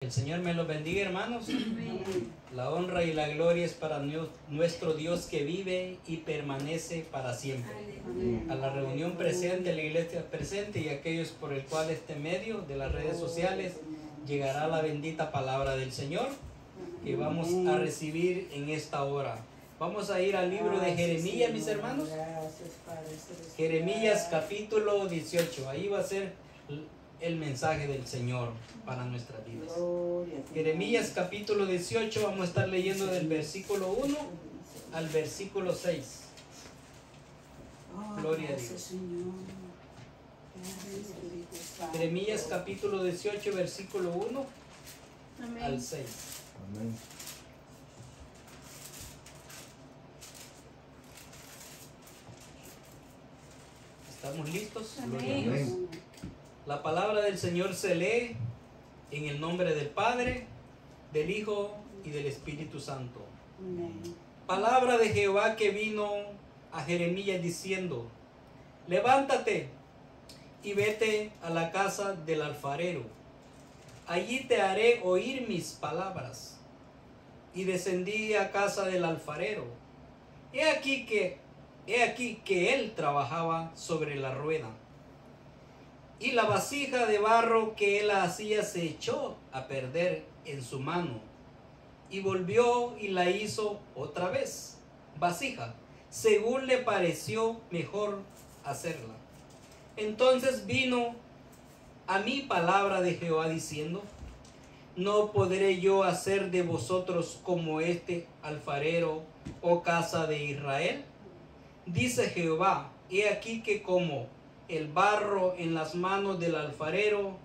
El Señor me los bendiga, hermanos. La honra y la gloria es para nuestro Dios que vive y permanece para siempre. A la reunión presente, a la iglesia presente y a aquellos por el cual este medio de las redes sociales llegará la bendita palabra del Señor que vamos a recibir en esta hora. Vamos a ir al libro de Jeremías, mis hermanos. Jeremías capítulo 18. Ahí va a ser el mensaje del Señor para nuestras vidas. Jeremías capítulo 18, vamos a estar leyendo del versículo 1 al versículo 6. Gloria a Dios. Jeremías capítulo 18, versículo 1 al 6. Amén. ¿Estamos listos? Amén. La palabra del Señor se lee en el nombre del Padre, del Hijo y del Espíritu Santo. Amén. Palabra de Jehová que vino a Jeremías diciendo: levántate y vete a la casa del alfarero. Allí te haré oír mis palabras. Y descendí a casa del alfarero. He aquí que él trabajaba sobre la rueda. Y la vasija de barro que él hacía se echó a perder en su mano. Y volvió y la hizo otra vez vasija, según le pareció mejor hacerla. Entonces vino a mí palabra de Jehová diciendo: ¿no podré yo hacer de vosotros como este alfarero, oh casa de Israel? Dice Jehová: he aquí que como el barro en las manos del alfarero,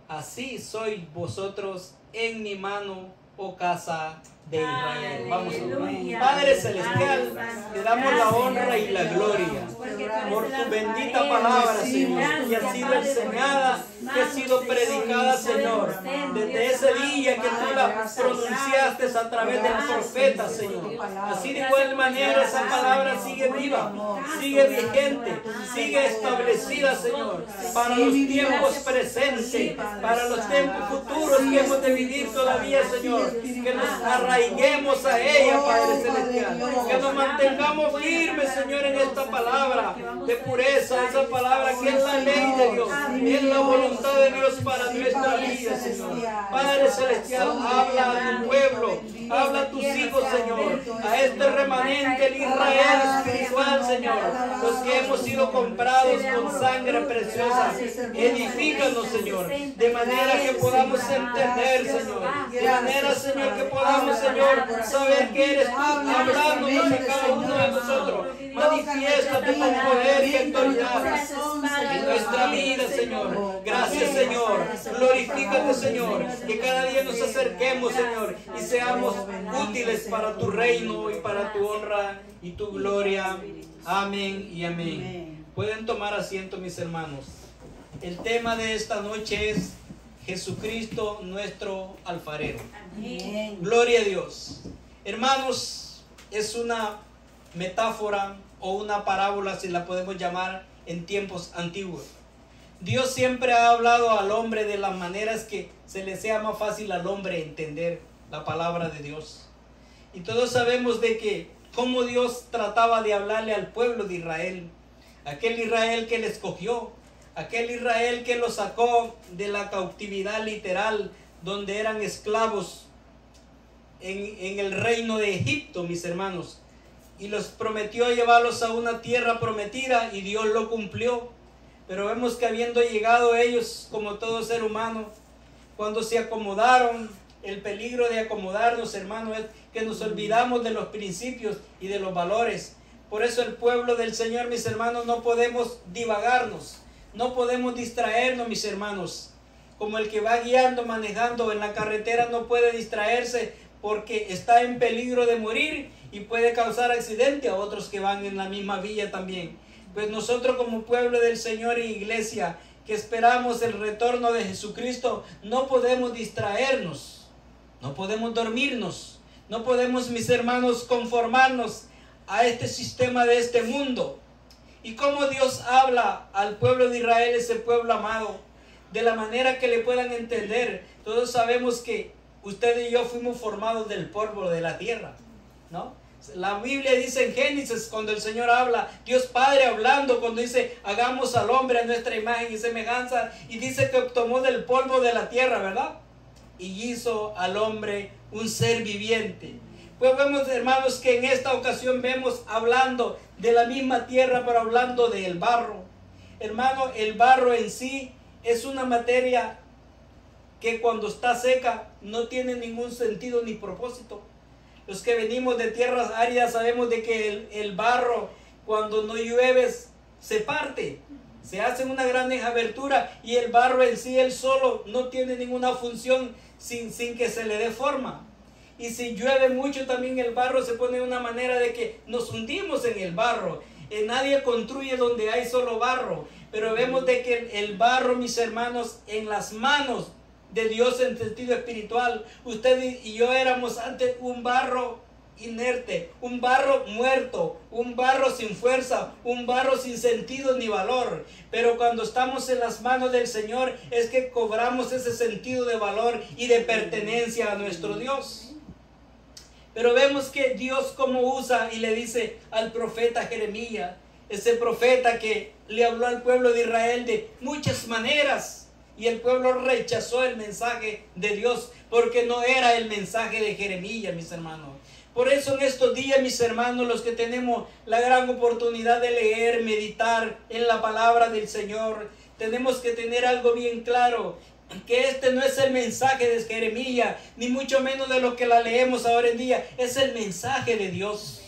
así sois vosotros en mi mano, oh casa de Israel. Vamos a orar. Padre celestial, te damos la honra y la gloria por tu bendita palabra, Señor, que ha sido enseñada, que ha sido predicada, Señor, desde ese día que tú la pronunciaste a través del profeta, Señor. Así de igual manera esa palabra sigue viva, sigue vigente, sigue establecida, Señor, para los tiempos presentes, para los tiempos futuros que hemos de vivir todavía, Señor. Que nos arraiguemos a ella, Padre celestial, que nos mantengamos firmes, Señor, en esta palabra de pureza, esa palabra que es la ley de Dios, es la voluntad de Dios para nuestra vida, Señor. Padre celestial, habla a tu pueblo, habla a tus hijos, Señor, a este remanente, el Israel espiritual, Señor, los que hemos sido comprados con sangre preciosa. Edifícanos, Señor, de manera que podamos entender, Señor, de manera, Señor, que podamos, Señor, saber que eres tú hablándonos a cada uno de nosotros. Manifiéstate con poder y autoridad en nuestra vida, Señor. Gracias, Señor. Glorifícate, Señor. Que cada día nos acerquemos, Señor, y seamos útiles para tu reino y para tu honra y tu gloria. Amén y amén. Pueden tomar asiento, mis hermanos. El tema de esta noche es Jesucristo, nuestro alfarero. Amén. Gloria a Dios. Hermanos, es una metáfora o una parábola, si la podemos llamar, en tiempos antiguos. Dios siempre ha hablado al hombre de las maneras que se le sea más fácil al hombre entender la palabra de Dios. Y todos sabemos de que cómo Dios trataba de hablarle al pueblo de Israel, aquel Israel que le escogió, aquel Israel que lo sacó de la cautividad literal, donde eran esclavos en el reino de Egipto, mis hermanos, y los prometió llevarlos a una tierra prometida, y Dios lo cumplió. Pero vemos que habiendo llegado ellos, como todo ser humano, cuando se acomodaron, el peligro de acomodarnos, hermanos, es que nos olvidamos de los principios y de los valores. Por eso el pueblo del Señor, mis hermanos, no podemos divagarnos, no podemos distraernos, mis hermanos. Como el que va guiando, manejando en la carretera, no puede distraerse porque está en peligro de morir y puede causar accidente a otros que van en la misma vía también. Pues nosotros como pueblo del Señor y iglesia que esperamos el retorno de Jesucristo, no podemos distraernos, no podemos dormirnos, no podemos, mis hermanos, conformarnos a este sistema de este mundo. Y cómo Dios habla al pueblo de Israel, ese pueblo amado, de la manera que le puedan entender, Todos sabemos que usted y yo fuimos formados del polvo de la tierra, ¿no? La Biblia dice en Génesis, cuando el Señor habla, Dios Padre hablando, cuando dice, hagamos al hombre a nuestra imagen y semejanza, y dice que tomó del polvo de la tierra, ¿verdad? Y hizo al hombre un ser viviente. Pues vemos, hermanos, que en esta ocasión vemos hablando de la misma tierra, pero hablando del barro. Hermano, el barro en sí es una materia que cuando está seca no tiene ningún sentido ni propósito. Los que venimos de tierras áridas sabemos de que el barro, cuando no llueve, se parte. Se hace una gran abertura y el barro en sí, él solo, no tiene ninguna función sin que se le dé forma. Y si llueve mucho también el barro se pone de una manera de que nos hundimos en el barro. Nadie construye donde hay solo barro. Pero vemos de que el barro, mis hermanos, en las manos de Dios en sentido espiritual, usted y yo éramos antes un barro inerte, un barro muerto, un barro sin fuerza, un barro sin sentido ni valor. Pero cuando estamos en las manos del Señor es que cobramos ese sentido de valor y de pertenencia a nuestro Dios. Pero vemos que Dios como usa y le dice al profeta Jeremías, ese profeta que le habló al pueblo de Israel de muchas maneras, y el pueblo rechazó el mensaje de Dios porque no era el mensaje de Jeremías, mis hermanos. Por eso en estos días, mis hermanos, los que tenemos la gran oportunidad de leer, meditar en la palabra del Señor, tenemos que tener algo bien claro, que este no es el mensaje de Jeremías, ni mucho menos de lo que la leemos ahora en día, es el mensaje de Dios.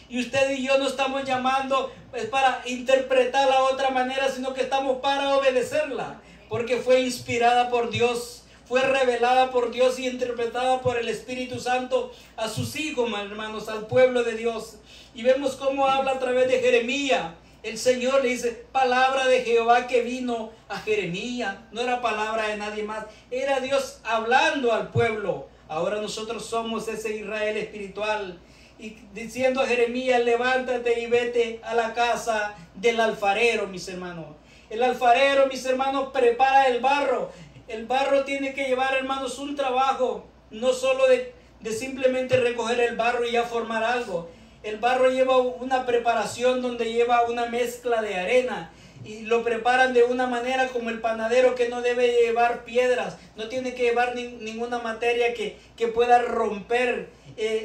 Y usted y yo no estamos llamando para interpretarla de otra manera, sino que estamos para obedecerla, porque fue inspirada por Dios, fue revelada por Dios y interpretada por el Espíritu Santo a sus hijos, hermanos, al pueblo de Dios. Y vemos cómo habla a través de Jeremías. El Señor le dice, palabra de Jehová que vino a Jeremías. No era palabra de nadie más, era Dios hablando al pueblo. Ahora nosotros somos ese Israel espiritual. Y diciendo a Jeremías, levántate y vete a la casa del alfarero, mis hermanos. El alfarero, mis hermanos, prepara el barro. El barro tiene que llevar, hermanos, un trabajo, no solo de simplemente recoger el barro y ya formar algo. El barro lleva una preparación donde lleva una mezcla de arena y lo preparan de una manera como el panadero, que no debe llevar piedras, no tiene que llevar ninguna materia que pueda romper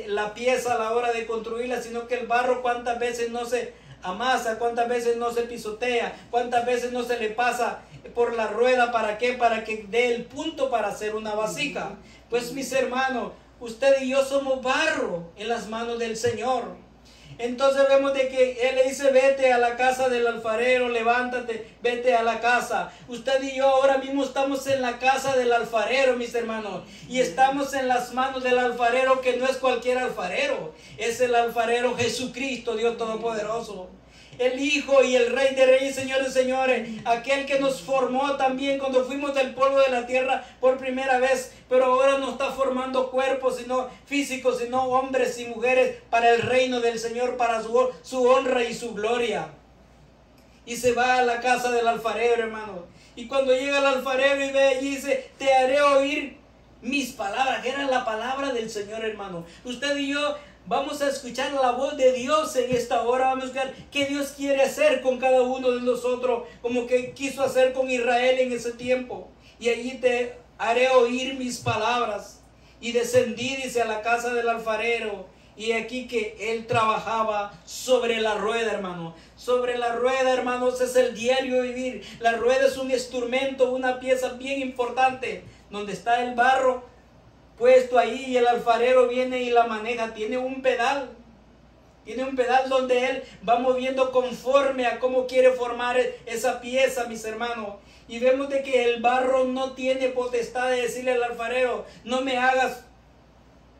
la pieza a la hora de construirla, sino que el barro cuántas veces no se amasa, cuántas veces no se pisotea, cuántas veces no se le pasa por la rueda. ¿Para qué? Para que dé el punto para hacer una vasija. Pues mis hermanos, usted y yo somos barro en las manos del Señor. Entonces vemos de que Él le dice, vete a la casa del alfarero, levántate, vete a la casa. Usted y yo ahora mismo estamos en la casa del alfarero, mis hermanos. Y estamos en las manos del alfarero, que no es cualquier alfarero. Es el alfarero Jesucristo, Dios Todopoderoso. El Hijo y el Rey de Reyes, Señores de Señores, aquel que nos formó también cuando fuimos del polvo de la tierra por primera vez, pero ahora no está formando cuerpos sino físicos, sino hombres y mujeres para el reino del Señor, para su honra y su gloria. Y se va a la casa del alfarero, hermano. Y cuando llega el alfarero y ve allí, dice, te haré oír mis palabras, que era la palabra del Señor, hermano. Usted y yo vamos a escuchar la voz de Dios en esta hora. Vamos a buscar qué Dios quiere hacer con cada uno de nosotros, como que quiso hacer con Israel en ese tiempo. Y allí te haré oír mis palabras. Y descendí, dice, a la casa del alfarero. Y aquí que él trabajaba sobre la rueda, hermano. Sobre la rueda, hermanos, es el diario vivir. La rueda es un instrumento, una pieza bien importante, donde está el barro puesto ahí y el alfarero viene y la maneja. Tiene un pedal donde él va moviendo conforme a cómo quiere formar esa pieza, mis hermanos. Y vemos de que el barro no tiene potestad de decirle al alfarero, no me hagas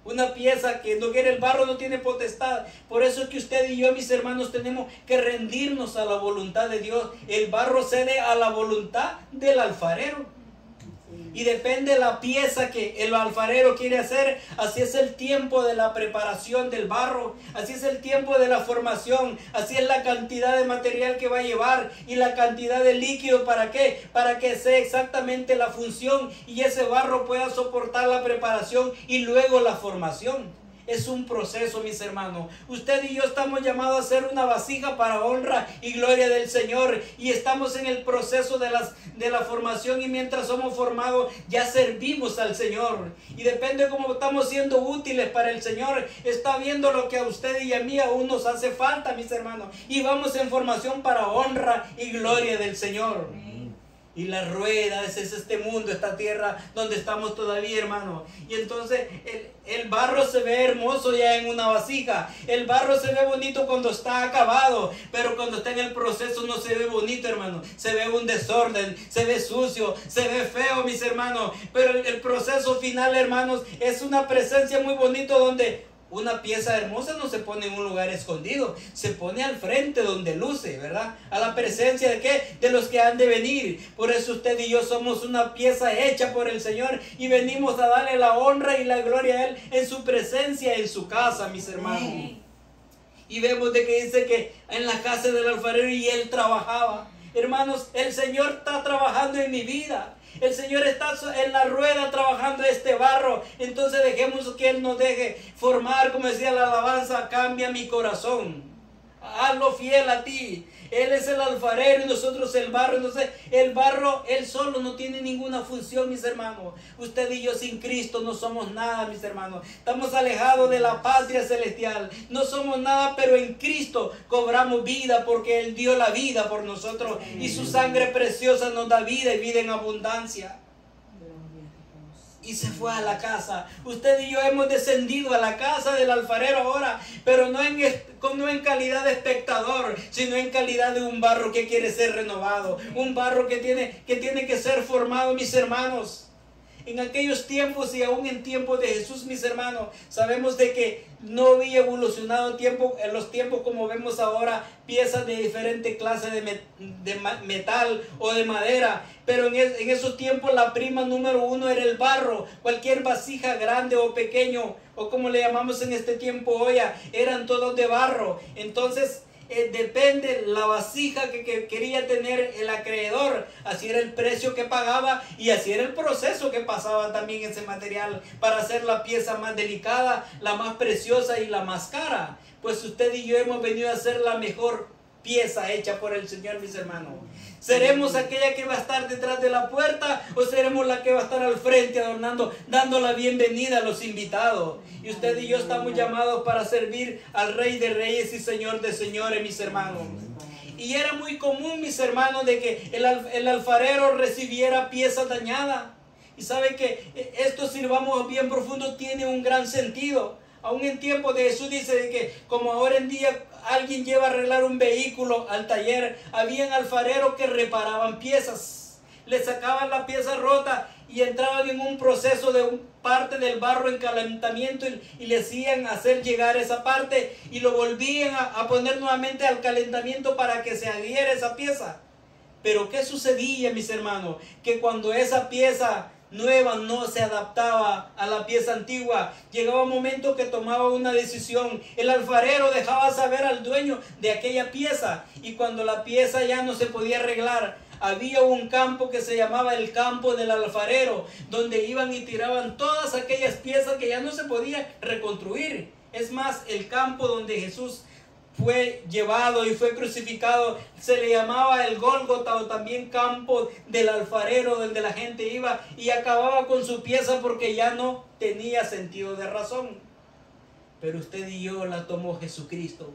una pieza que no quiere. El barro no tiene potestad. Por eso es que usted y yo, mis hermanos, tenemos que rendirnos a la voluntad de Dios. El barro cede a la voluntad del alfarero. Y depende de la pieza que el alfarero quiere hacer. Así es el tiempo de la preparación del barro. Así es el tiempo de la formación. Así es la cantidad de material que va a llevar. Y la cantidad de líquido. ¿Para qué? Para que sea exactamente la función. Y ese barro pueda soportar la preparación y luego la formación. Es un proceso, mis hermanos. Usted y yo estamos llamados a ser una vasija para honra y gloria del Señor. Y estamos en el proceso de la formación. Y mientras somos formados, ya servimos al Señor. Y depende de cómo estamos siendo útiles para el Señor. Está viendo lo que a usted y a mí aún nos hace falta, mis hermanos. Y vamos en formación para honra y gloria del Señor. Y la rueda es este mundo, esta tierra donde estamos todavía, hermano. Y entonces el barro se ve hermoso ya en una vasija. El barro se ve bonito cuando está acabado. Pero cuando está en el proceso no se ve bonito, hermano. Se ve un desorden, se ve sucio, se ve feo, mis hermanos. Pero el proceso final, hermanos, es una presencia muy bonita donde una pieza hermosa no se pone en un lugar escondido, se pone al frente donde luce, ¿verdad? A la presencia de ¿qué? De los que han de venir. Por eso usted y yo somos una pieza hecha por el Señor y venimos a darle la honra y la gloria a Él en su presencia, en su casa, mis hermanos. Y vemos de que dice que en la casa del alfarero y Él trabajaba. Hermanos, el Señor está trabajando en mi vida. El Señor está en la rueda trabajando este barro. Entonces dejemos que Él nos deje formar, como decía la alabanza, cambia mi corazón. Hazlo fiel a ti. Él es el alfarero y nosotros el barro. Entonces el barro, Él solo no tiene ninguna función, mis hermanos. Usted y yo sin Cristo no somos nada, mis hermanos. Estamos alejados de la patria celestial. No somos nada, pero en Cristo cobramos vida porque Él dio la vida por nosotros. Y su sangre preciosa nos da vida y vida en abundancia. Y se fue a la casa. Usted y yo hemos descendido a la casa del alfarero ahora, pero no en calidad de espectador, sino en calidad de un barro que quiere ser renovado. Un barro que tiene que ser formado, mis hermanos. En aquellos tiempos y aún en tiempos de Jesús, mis hermanos, sabemos de que no había evolucionado en los tiempos como vemos ahora, piezas de diferente clase de metal o de madera. Pero en esos tiempos la prima número uno era el barro. Cualquier vasija grande o pequeño, o como le llamamos en este tiempo olla, eran todos de barro. Entonces depende la vasija que quería tener el acreedor, así era el precio que pagaba y así era el proceso que pasaba también ese material para hacer la pieza más delicada, la más preciosa y la más cara. Pues usted y yo hemos venido a hacer la mejor pieza hecha por el Señor, mis hermanos. ¿Seremos aquella que va a estar detrás de la puerta o seremos la que va a estar al frente adornando, dando la bienvenida a los invitados? Y usted y yo estamos llamados para servir al Rey de Reyes y Señor de Señores, mis hermanos. Y era muy común, mis hermanos, de que el alfarero recibiera piezas dañadas. Y sabe que esto, si lo vamos bien profundo, tiene un gran sentido. Aún en tiempos de Jesús dice de que como ahora en día alguien lleva a arreglar un vehículo al taller, habían alfareros que reparaban piezas, le sacaban la pieza rota y entraban en un proceso de parte del barro en calentamiento y le hacían hacer llegar esa parte y lo volvían a poner nuevamente al calentamiento para que se adhiera esa pieza. Pero ¿qué sucedía, mis hermanos? Que cuando esa pieza nueva no se adaptaba a la pieza antigua, llegaba un momento que tomaba una decisión. El alfarero dejaba saber al dueño de aquella pieza, y cuando la pieza ya no se podía arreglar, había un campo que se llamaba el campo del alfarero, donde iban y tiraban todas aquellas piezas que ya no se podía reconstruir. Es más, el campo donde Jesús fue llevado y fue crucificado se le llamaba el Gólgota, o también campo del alfarero, donde la gente iba y acababa con su pieza porque ya no tenía sentido de razón. Pero usted y yo la tomó Jesucristo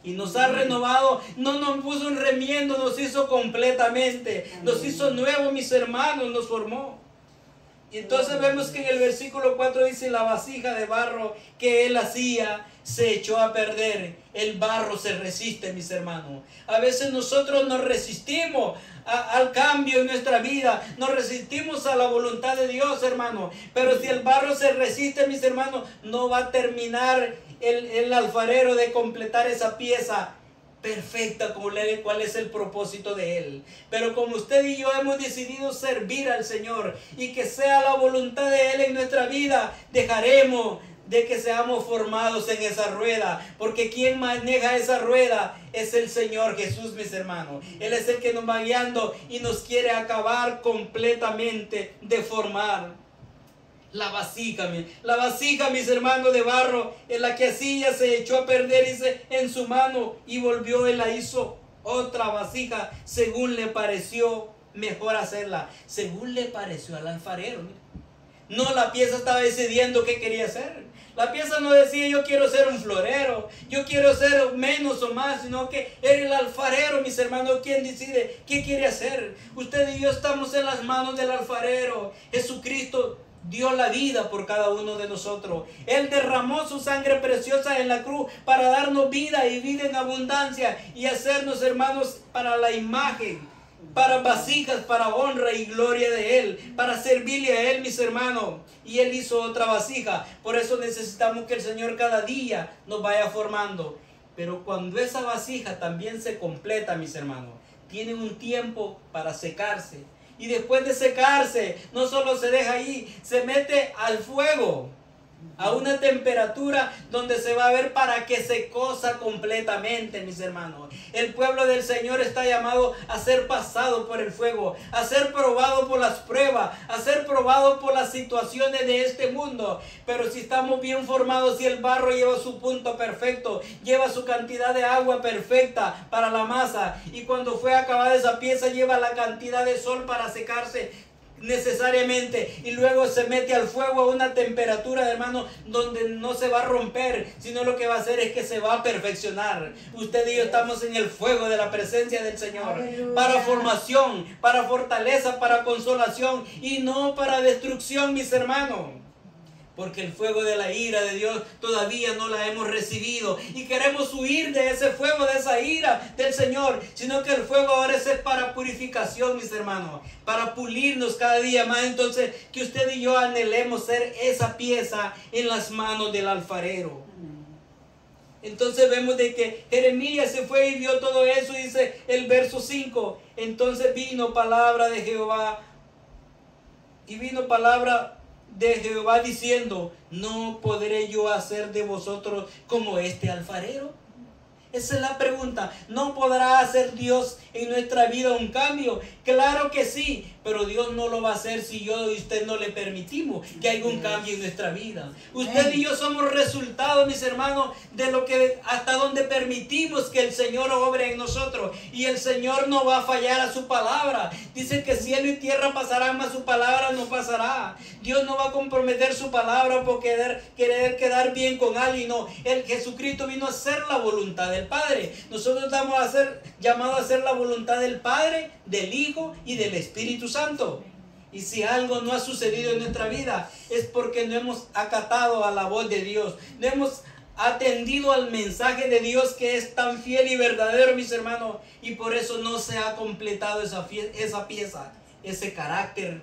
y nos ha renovado, no nos puso un remiendo, nos hizo completamente, nos hizo nuevos, mis hermanos, nos formó. Y entonces vemos que en el versículo 4 dice: la vasija de barro que él hacía se echó a perder. El barro se resiste, mis hermanos. A veces nosotros nos resistimos al cambio en nuestra vida, nos resistimos a la voluntad de Dios, hermano. Pero si el barro se resiste, mis hermanos, no va a terminar el alfarero de completar esa pieza perfecta, cuál es el propósito de Él. Pero como usted y yo hemos decidido servir al Señor y que sea la voluntad de Él en nuestra vida, dejaremos de que seamos formados en esa rueda, porque quien maneja esa rueda es el Señor Jesús, mis hermanos. Él es el que nos va guiando y nos quiere acabar completamente de formar. La vasija, mis hermanos, de barro, en la que así ya se echó a perder, dice, en su mano, y volvió, él la hizo otra vasija, según le pareció mejor hacerla, según le pareció al alfarero. No, la pieza estaba decidiendo qué quería hacer. La pieza no decía yo quiero ser un florero, yo quiero ser menos o más, sino que era el alfarero, mis hermanos, quien decide qué quiere hacer. Usted y yo estamos en las manos del alfarero. Jesucristo dio la vida por cada uno de nosotros. Él derramó su sangre preciosa en la cruz para darnos vida y vida en abundancia y hacernos, hermanos, para la imagen, para vasijas, para honra y gloria de Él, para servirle a Él, mis hermanos. Y Él hizo otra vasija. Por eso necesitamos que el Señor cada día nos vaya formando. Pero cuando esa vasija también se completa, mis hermanos, tiene un tiempo para secarse. Y después de secarse, no solo se deja ahí, se mete al fuego, a una temperatura donde se va a ver para que se cosa completamente, mis hermanos. El pueblo del Señor está llamado a ser pasado por el fuego, a ser probado por las pruebas, a ser probado por las situaciones de este mundo. Pero si estamos bien formados, si el barro lleva su punto perfecto, lleva su cantidad de agua perfecta para la masa, y cuando fue acabada esa pieza lleva la cantidad de sol para secarse necesariamente, y luego se mete al fuego a una temperatura, hermano, donde no se va a romper, sino lo que va a hacer es que se va a perfeccionar. Usted y yo estamos en el fuego de la presencia del Señor. Aleluya. Para formación, para fortaleza, para consolación, y no para destrucción, mis hermanos. Porque el fuego de la ira de Dios todavía no la hemos recibido. Y queremos huir de ese fuego, de esa ira del Señor. Sino que el fuego ahora es para purificación, mis hermanos. Para pulirnos cada día más. Entonces, que usted y yo anhelemos ser esa pieza en las manos del alfarero. Entonces vemos de que Jeremías se fue y vio todo eso. Dice el verso 5. Entonces vino palabra de Jehová. Y vino palabra de Jehová diciendo: ¿no podré yo hacer de vosotros como este alfarero? Esa es la pregunta. ¿No podrá hacer Dios en nuestra vida un cambio? Claro que sí, pero Dios no lo va a hacer si yo y usted no le permitimos que haya un cambio en nuestra vida. Usted y yo somos resultados, mis hermanos, de lo que hasta donde permitimos que el Señor obre en nosotros. Y el Señor no va a fallar a su palabra. Dice que cielo y tierra pasarán, mas su palabra no pasará. Dios no va a comprometer su palabra por querer quedar bien con alguien. No, Jesucristo vino a hacer la voluntad del Padre. Nosotros estamos llamados a hacer la voluntad del Padre, del Hijo y del Espíritu Santo. Y si algo no ha sucedido en nuestra vida, es porque no hemos acatado a la voz de Dios, no hemos atendido al mensaje de Dios, que es tan fiel y verdadero, mis hermanos, y por eso no se ha completado esa pieza, ese carácter,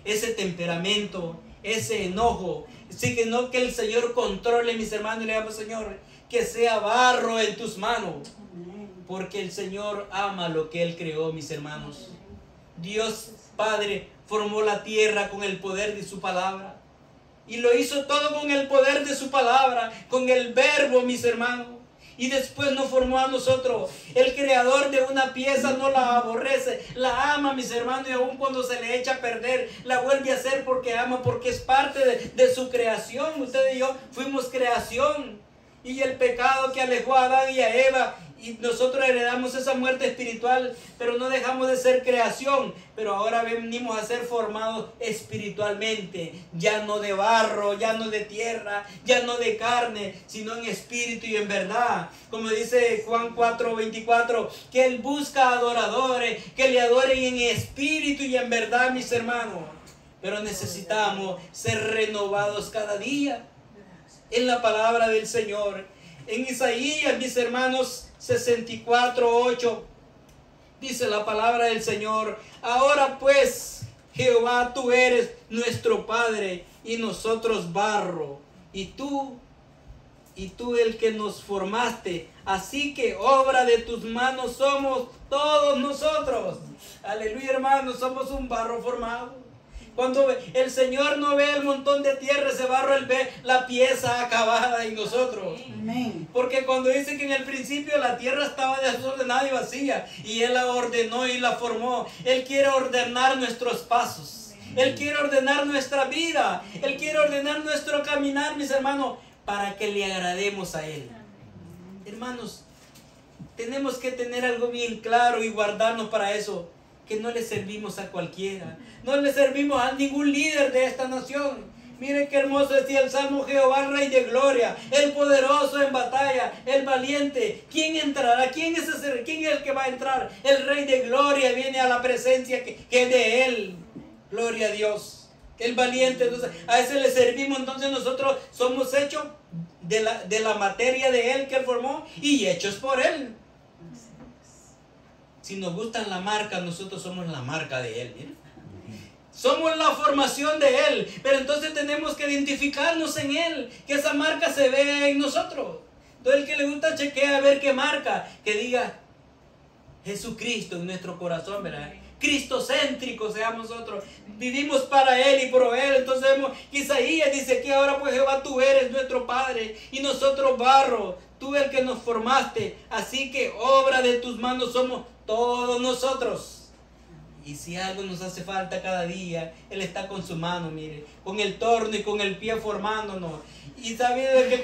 ese temperamento, ese enojo. Así que no, que el Señor controle, mis hermanos, y le digamos: Señor, que sea barro en tus manos, porque el Señor ama lo que Él creó, mis hermanos. Dios Padre formó la tierra con el poder de su palabra, y lo hizo todo con el poder de su palabra, con el verbo, mis hermanos. Y después nos formó a nosotros. El creador de una pieza no la aborrece, la ama, mis hermanos, y aun cuando se le echa a perder, la vuelve a hacer porque ama, porque es parte de su creación. Usted y yo fuimos creación. Y el pecado que alejó a Adán y a Eva, y nosotros heredamos esa muerte espiritual, pero no dejamos de ser creación. Pero ahora venimos a ser formados espiritualmente, ya no de barro, ya no de tierra, ya no de carne, sino en espíritu y en verdad. Como dice Juan 4:24, que Él busca adoradores que le adoren en espíritu y en verdad, mis hermanos. Pero necesitamos ser renovados cada día en la palabra del Señor. En Isaías, mis hermanos, 64:8, dice la palabra del Señor: ahora pues, Jehová, tú eres nuestro Padre, y nosotros barro, y tú y tú el que nos formaste. Así que obra de tus manos somos todos nosotros. Aleluya, hermanos, somos un barro formado. Cuando el Señor no ve el montón de tierra, ese barro, Él ve la pieza acabada en nosotros. Amén. Porque cuando dice que en el principio la tierra estaba desordenada y vacía, y Él la ordenó y la formó, Él quiere ordenar nuestros pasos. Él quiere ordenar nuestra vida. Él quiere ordenar nuestro caminar, mis hermanos, para que le agrademos a Él. Hermanos, tenemos que tener algo bien claro y guardarnos para eso, que no le servimos a cualquiera, no le servimos a ningún líder de esta nación. Miren qué hermoso decía el Salmo: Jehová, Rey de gloria, el poderoso en batalla, el valiente. ¿Quién entrará? ¿Quién es el que va a entrar? El Rey de gloria viene a la presencia que es de Él. Gloria a Dios. El valiente, entonces a ese le servimos. Entonces nosotros somos hechos de la materia de Él que Él formó y hechos por Él. Si nos gustan la marca, nosotros somos la marca de Él. ¿Miren? Somos la formación de Él. Pero entonces tenemos que identificarnos en Él, que esa marca se vea en nosotros. Todo el que le gusta chequea a ver qué marca, que diga Jesucristo en nuestro corazón, ¿verdad? Cristocéntricos seamos nosotros. Vivimos para Él y por Él. Entonces vemos que Isaías dice que ahora pues Jehová, tú eres nuestro Padre y nosotros barro, tú el que nos formaste. Así que obra de tus manos somos todos nosotros. Y si algo nos hace falta cada día, Él está con su mano, mire, con el torno y con el pie formándonos. Y sabiendo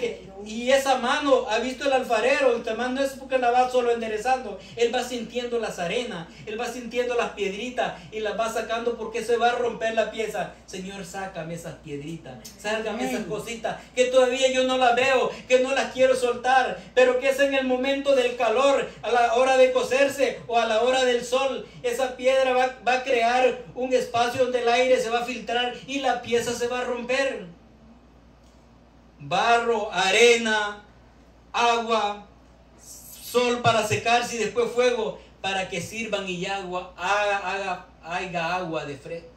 y esa mano, ha visto el alfarero, esta mano no es porque la va solo enderezando, Él va sintiendo las arenas, Él va sintiendo las piedritas y las va sacando, porque se va a romper la pieza. Señor, sácame esas piedritas, sácame esas cositas que todavía yo no las veo, que no las quiero soltar, pero que es en el momento del calor, a la hora de cocerse o a la hora del sol, esa piedra va a crear un espacio donde el aire se va a filtrar y la pieza se va a romper. Barro, arena, agua, sol para secarse y después fuego para que sirvan y haya agua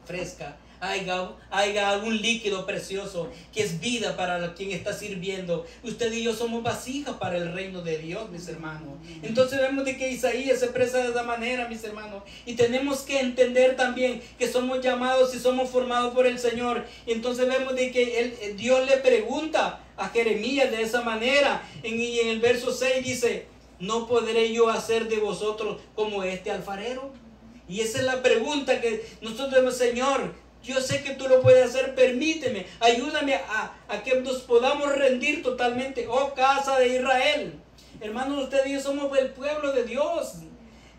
fresca, haya algún líquido precioso que es vida para quien está sirviendo. Usted y yo somos vasijas para el reino de Dios, mis hermanos. Entonces vemos de que Isaías se expresa de esa manera, mis hermanos, y tenemos que entender también que somos llamados y somos formados por el Señor. Y entonces vemos de que Dios le pregunta a Jeremías de esa manera, y en el verso 6 dice: ¿no podré yo hacer de vosotros como este alfarero? Y esa es la pregunta que nosotros debemos: Señor, yo sé que tú lo puedes hacer, permíteme, ayúdame a que nos podamos rendir totalmente, oh casa de Israel. Hermanos, ustedes y yo somos el pueblo de Dios.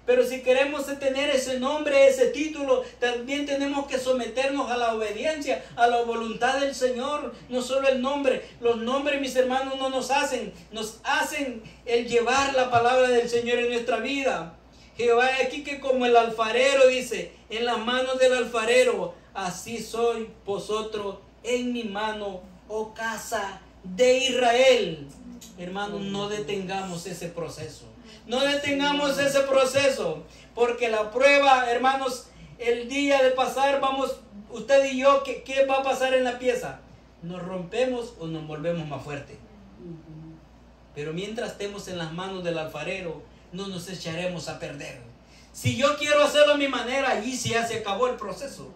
Pero si queremos tener ese nombre, ese título, también tenemos que someternos a la obediencia, a la voluntad del Señor. No solo el nombre. Los nombres, mis hermanos, no nos hacen el llevar la palabra del Señor en nuestra vida. Jehová aquí que como el alfarero dice, en las manos del alfarero, así soy vosotros en mi mano, oh casa de Israel. Hermanos, no detengamos ese proceso. No detengamos ese proceso, porque la prueba, hermanos, el día de pasar, vamos, usted y yo, ¿qué va a pasar en la pieza? ¿Nos rompemos o nos volvemos más fuertes? Pero mientras estemos en las manos del alfarero, no nos echaremos a perder. Si yo quiero hacerlo a mi manera, allí sí ya se acabó el proceso.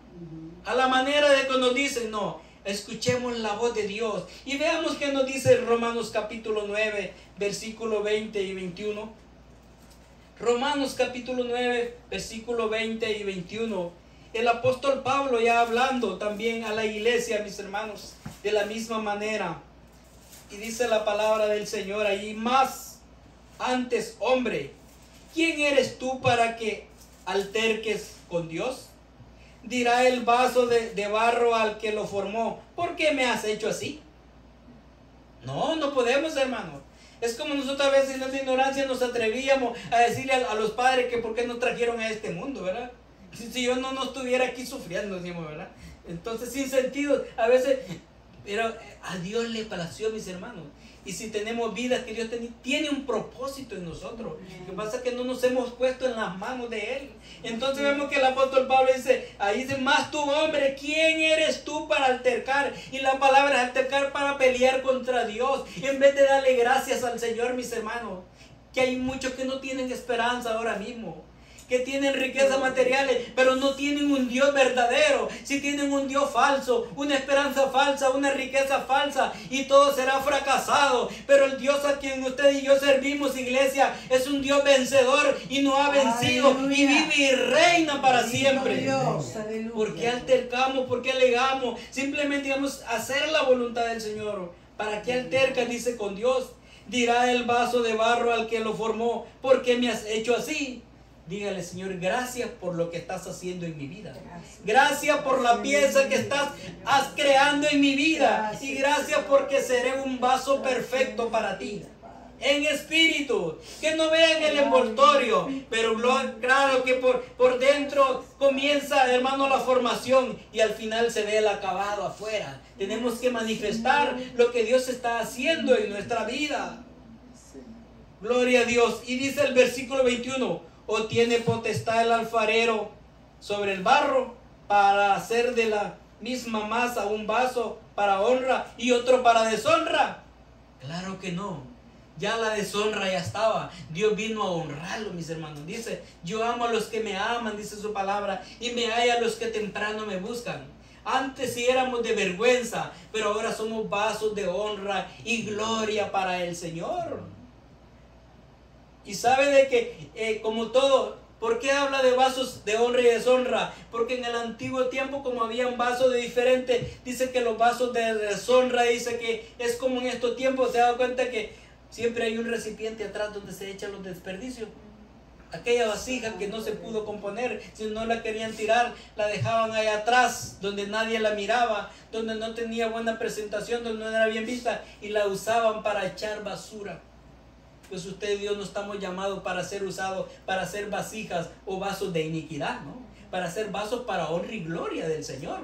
A la manera de que nos dicen, no, escuchemos la voz de Dios. Y veamos qué nos dice Romanos capítulo 9, versículo 20 y 21. Romanos capítulo 9, versículo 20 y 21. El apóstol Pablo ya hablando también a la iglesia, mis hermanos, de la misma manera. Y dice la palabra del Señor ahí: más antes, hombre, ¿quién eres tú para que alterques con Dios? Dirá el vaso de barro al que lo formó: ¿por qué me has hecho así? No podemos, hermanos. Es como nosotros a veces en nuestra ignorancia nos atrevíamos a decirle a los padres que por qué nos trajeron a este mundo, ¿verdad? Si yo no estuviera aquí sufriendo, decimos, ¿verdad? Entonces, sin sentido, a veces Pero a Dios le plació, mis hermanos. Y si tenemos vidas que Dios tiene un propósito en nosotros. Lo que pasa es que no nos hemos puesto en las manos de Él. Entonces vemos que el apóstol Pablo dice, ahí dice, más tú hombre, ¿quién eres tú para altercar? Y la palabra es altercar para pelear contra Dios. En vez de darle gracias al Señor, mis hermanos. Que hay muchos que no tienen esperanza ahora mismo. Que tienen riquezas materiales, pero no tienen un Dios verdadero. Si tienen un Dios falso, una esperanza falsa, una riqueza falsa, y todo será fracasado. Pero el Dios a quien usted y yo servimos, iglesia, es un Dios vencedor y no ha vencido. Aleluya. Y vive y reina para siempre. Dios, ¿por qué altercamos? ¿Por qué alegamos? Simplemente digamos hacer la voluntad del Señor. ¿Para qué altercas? Dice con Dios. Dirá el vaso de barro al que lo formó, ¿por qué me has hecho así? Dígale, Señor, gracias por lo que estás haciendo en mi vida. Gracias por la pieza que estás creando en mi vida. Y gracias porque seré un vaso perfecto para ti. En espíritu, que no vean el envoltorio, pero claro que por dentro comienza, hermano, la formación y al final se ve el acabado afuera. Tenemos que manifestar lo que Dios está haciendo en nuestra vida. Gloria a Dios. Y dice el versículo 21, ¿o tiene potestad el alfarero sobre el barro para hacer de la misma masa un vaso para honra y otro para deshonra? Claro que no. Ya la deshonra ya estaba. Dios vino a honrarlo, mis hermanos. Dice, yo amo a los que me aman, dice su palabra, y me hay a los que temprano me buscan. Antes sí éramos de vergüenza, pero ahora somos vasos de honra y gloria para el Señor. Y sabe de que, como todo, ¿por qué habla de vasos de honra y deshonra? Porque en el antiguo tiempo, como habían vasos de diferente, dice que los vasos de deshonra, dice que es como en estos tiempos, se da cuenta que siempre hay un recipiente atrás donde se echan los desperdicios. Aquella vasija que no se pudo componer, si no la querían tirar, la dejaban ahí atrás, donde nadie la miraba, donde no tenía buena presentación, donde no era bien vista, y la usaban para echar basura. Pues usted y Dios no estamos llamados para ser usados, para hacer vasijas o vasos de iniquidad, ¿no? Para hacer vasos para honra y gloria del Señor.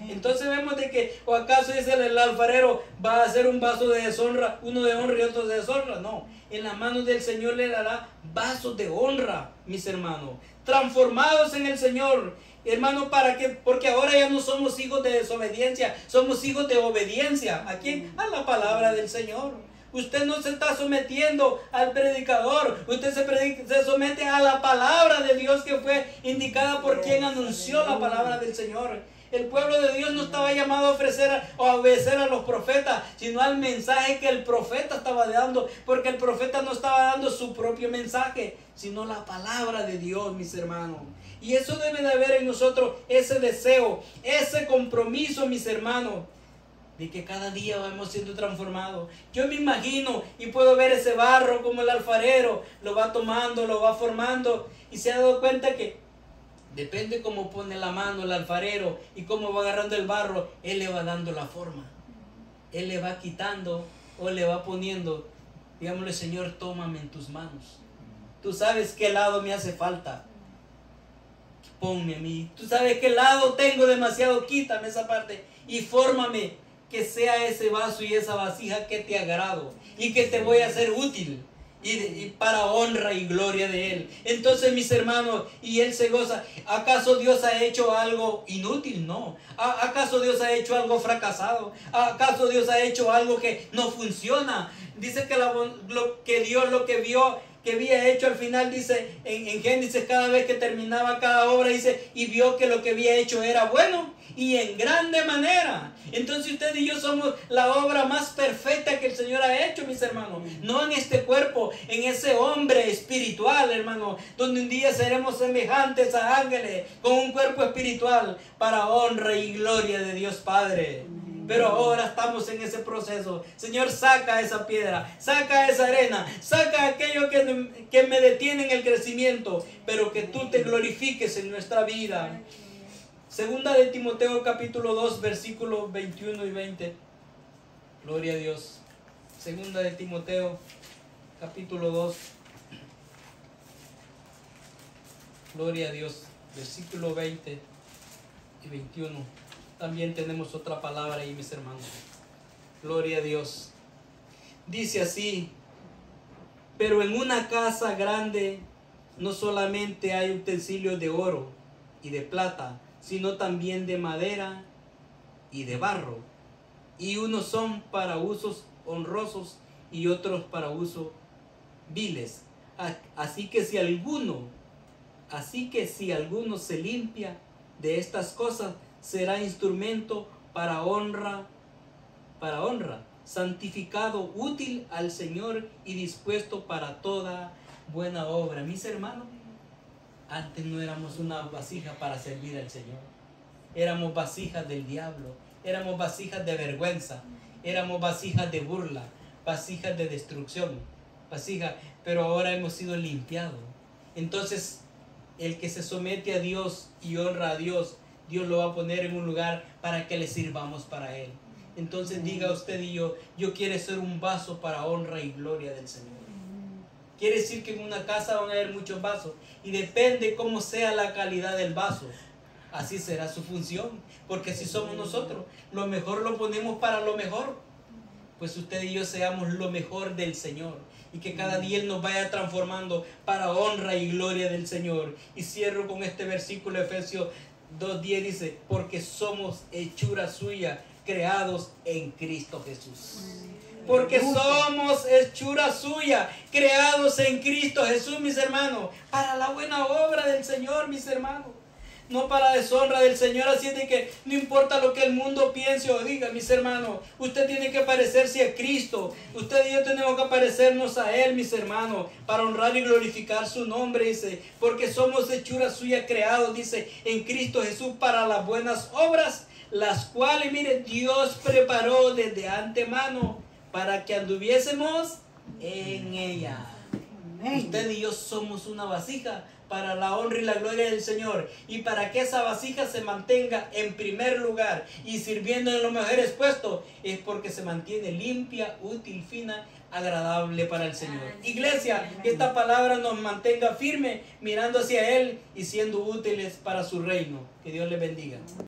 Entonces vemos de que, o acaso dice el alfarero, va a hacer un vaso de deshonra, uno de honra y otro de deshonra. No, en las manos del Señor le dará vasos de honra, mis hermanos, transformados en el Señor. Hermano, ¿para qué? Porque ahora ya no somos hijos de desobediencia, somos hijos de obediencia. ¿A quién? A la palabra del Señor. Usted no se está sometiendo al predicador, usted se somete a la palabra de Dios que fue indicada por quien anunció la palabra del Señor. El pueblo de Dios no estaba llamado a ofrecer o a obedecer a los profetas, sino al mensaje que el profeta estaba dando, porque el profeta no estaba dando su propio mensaje, sino la palabra de Dios, mis hermanos. Y eso debe de haber en nosotros, ese deseo, ese compromiso, mis hermanos, de que cada día vamos siendo transformados. Yo me imagino y puedo ver ese barro como el alfarero lo va tomando, lo va formando, y se ha dado cuenta que depende cómo pone la mano el alfarero y cómo va agarrando el barro, él le va dando la forma. Él le va quitando o le va poniendo. Digámosle, Señor, tómame en tus manos. Tú sabes qué lado me hace falta. Ponme a mí. Tú sabes qué lado tengo demasiado. Quítame esa parte y fórmame. Que sea ese vaso y esa vasija que te agrado y que te voy a hacer útil y para honra y gloria de Él. Entonces, mis hermanos, y Él se goza. ¿Acaso Dios ha hecho algo inútil? No. ¿Acaso Dios ha hecho algo fracasado? ¿Acaso Dios ha hecho algo que no funciona? Dice que Dios lo que vio que había hecho al final, dice en Génesis, cada vez que terminaba cada obra, dice, y vio que lo que había hecho era bueno y en grande manera. Entonces usted y yo somos la obra más perfecta que el Señor ha hecho, mis hermanos. No en este cuerpo, en ese hombre espiritual, hermano, donde un día seremos semejantes a ángeles con un cuerpo espiritual para honra y gloria de Dios Padre. Pero ahora estamos en ese proceso. Señor, saca esa piedra, saca esa arena, saca aquello que me detiene en el crecimiento, pero que tú te glorifiques en nuestra vida. Segunda de Timoteo capítulo 2 versículos 21 y 20. Gloria a Dios. Segunda de Timoteo capítulo 2. Gloria a Dios. Versículo 20 y 21. También tenemos otra palabra ahí, mis hermanos. Gloria a Dios. Dice así: pero en una casa grande no solamente hay utensilios de oro y de plata, sino también de madera y de barro. Y unos son para usos honrosos y otros para usos viles. Así que si alguno se limpia de estas cosas, será instrumento para honra, santificado, útil al Señor y dispuesto para toda buena obra. Mis hermanos, antes no éramos una vasija para servir al Señor. Éramos vasijas del diablo, éramos vasijas de vergüenza, éramos vasijas de burla, vasijas de destrucción, pero ahora hemos sido limpiados. Entonces, el que se somete a Dios y honra a Dios, Dios lo va a poner en un lugar para que le sirvamos para Él. Entonces diga usted y yo quiero ser un vaso para honra y gloria del Señor. Quiere decir que en una casa van a haber muchos vasos y depende cómo sea la calidad del vaso, así será su función. Porque si somos nosotros, lo mejor lo ponemos para lo mejor. Pues usted y yo seamos lo mejor del Señor y que cada día Él nos vaya transformando para honra y gloria del Señor. Y cierro con este versículo, Efesios 2:10 dice: porque somos hechura suya, creados en Cristo Jesús. Porque somos hechura suya, creados en Cristo Jesús, mis hermanos, para la buena obra del Señor, mis hermanos, no para deshonra del Señor. Así es de que no importa lo que el mundo piense o diga, mis hermanos, usted tiene que parecerse a Cristo. Usted y yo tenemos que parecernos a Él, mis hermanos, para honrar y glorificar su nombre. Dice: porque somos hechura suya, creados, dice, en Cristo Jesús para las buenas obras, las cuales, mire, Dios preparó desde antemano para que anduviésemos en ella. Usted y yo somos una vasija para la honra y la gloria del Señor, y para que esa vasija se mantenga en primer lugar y sirviendo en los mejores puestos, es porque se mantiene limpia, útil, fina, agradable para el Señor. Iglesia, que esta palabra nos mantenga firme, mirando hacia Él y siendo útiles para su reino. Que Dios les bendiga.